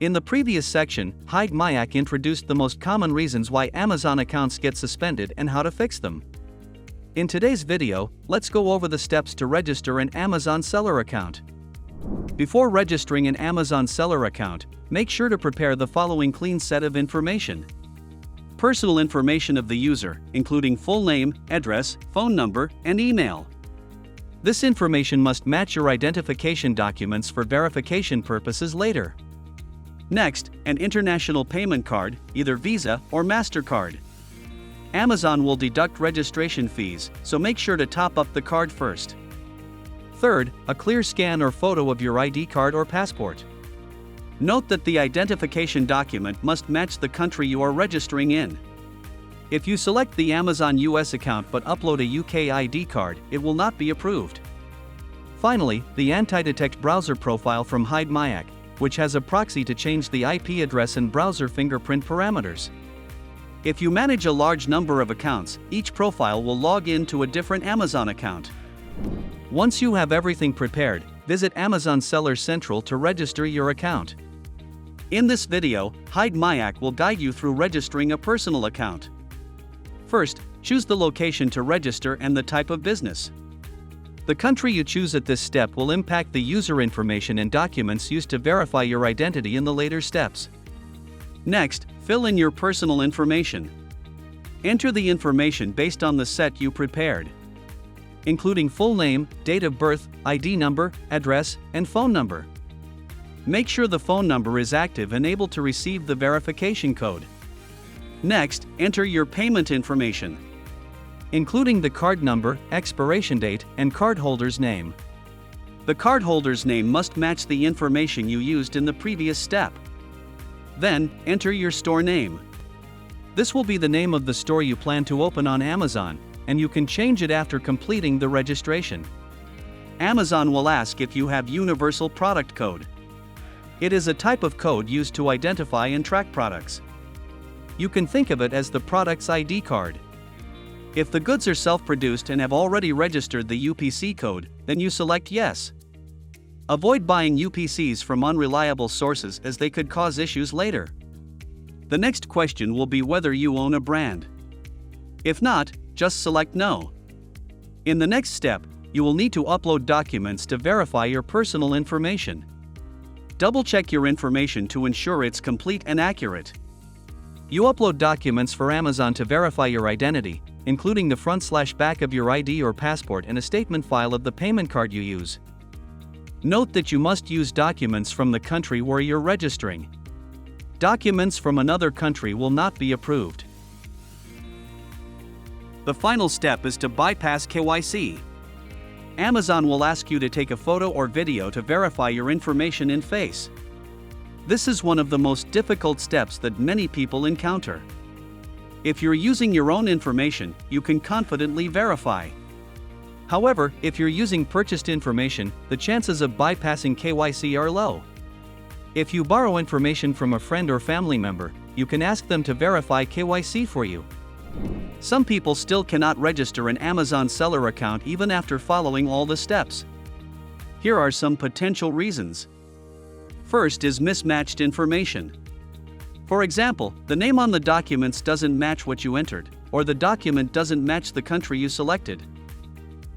In the previous section, Hidemyacc introduced the most common reasons why Amazon accounts get suspended and how to fix them. In today's video, let's go over the steps to register an Amazon seller account. Before registering an Amazon seller account, make sure to prepare the following clean set of information. Personal information of the user, including full name, address, phone number, and email. This information must match your identification documents for verification purposes later. Next, an international payment card, either Visa or MasterCard. Amazon will deduct registration fees, so make sure to top up the card first. Third, a clear scan or photo of your ID card or passport. Note that the identification document must match the country you are registering in. If you select the Amazon US account but upload a UK ID card, it will not be approved. Finally, the Antidetect browser profile from Hidemyacc, which has a proxy to change the IP address and browser fingerprint parameters. If you manage a large number of accounts, each profile will log in to a different Amazon account. Once you have everything prepared, visit Amazon Seller Central to register your account. In this video, Hidemyacc will guide you through registering a personal account. First, choose the location to register and the type of business. The country you choose at this step will impact the user information and documents used to verify your identity in the later steps. Next, fill in your personal information. Enter the information based on the set you prepared, including full name, date of birth, ID number, address, and phone number. Make sure the phone number is active and able to receive the verification code. Next, enter your payment information, including the card number, expiration date, and cardholder's name. The cardholder's name must match the information you used in the previous step. Then, enter your store name. This will be the name of the store you plan to open on Amazon, and you can change it after completing the registration. Amazon will ask if you have Universal Product Code. It is a type of code used to identify and track products. You can think of it as the product's ID card. If the goods are self-produced and have already registered the UPC code, then you select Yes. Avoid buying UPCs from unreliable sources as they could cause issues later. The next question will be whether you own a brand. If not, just select No. In the next step, you will need to upload documents to verify your personal information. Double-check your information to ensure it's complete and accurate. You upload documents for Amazon to verify your identity, including the front/back of your ID or passport and a statement file of the payment card you use. Note that you must use documents from the country where you're registering. Documents from another country will not be approved. The final step is to bypass KYC. Amazon will ask you to take a photo or video to verify your information in face. This is one of the most difficult steps that many people encounter. If you're using your own information, you can confidently verify. However, if you're using purchased information, the chances of bypassing KYC are low. If you borrow information from a friend or family member, you can ask them to verify KYC for you. Some people still cannot register an Amazon seller account even after following all the steps. Here are some potential reasons. First is mismatched information. For example, the name on the documents doesn't match what you entered, or the document doesn't match the country you selected.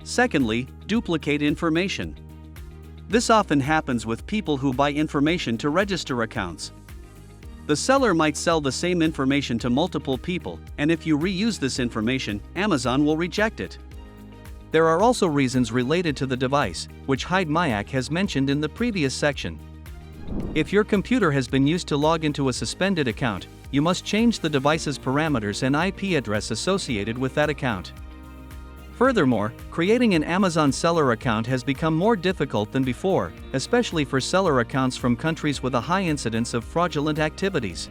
Secondly, duplicate information. This often happens with people who buy information to register accounts. The seller might sell the same information to multiple people, and if you reuse this information, Amazon will reject it. There are also reasons related to the device, which Hidemyacc has mentioned in the previous section. If your computer has been used to log into a suspended account, you must change the device's parameters and IP address associated with that account. Furthermore, creating an Amazon seller account has become more difficult than before, especially for seller accounts from countries with a high incidence of fraudulent activities.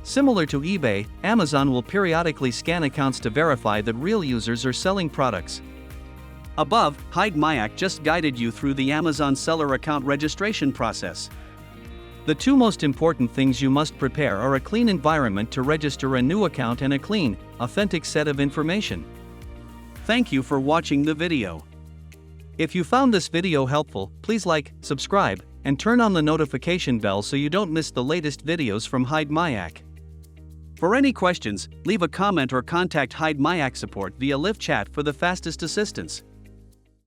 Similar to eBay, Amazon will periodically scan accounts to verify that real users are selling products. Above, Hidemyacc just guided you through the Amazon seller account registration process. The two most important things you must prepare are a clean environment to register a new account and a clean, authentic set of information. Thank you for watching the video. If you found this video helpful, please like, subscribe, and turn on the notification bell so you don't miss the latest videos from Hidemyacc. For any questions, leave a comment or contact Hidemyacc support via live chat for the fastest assistance.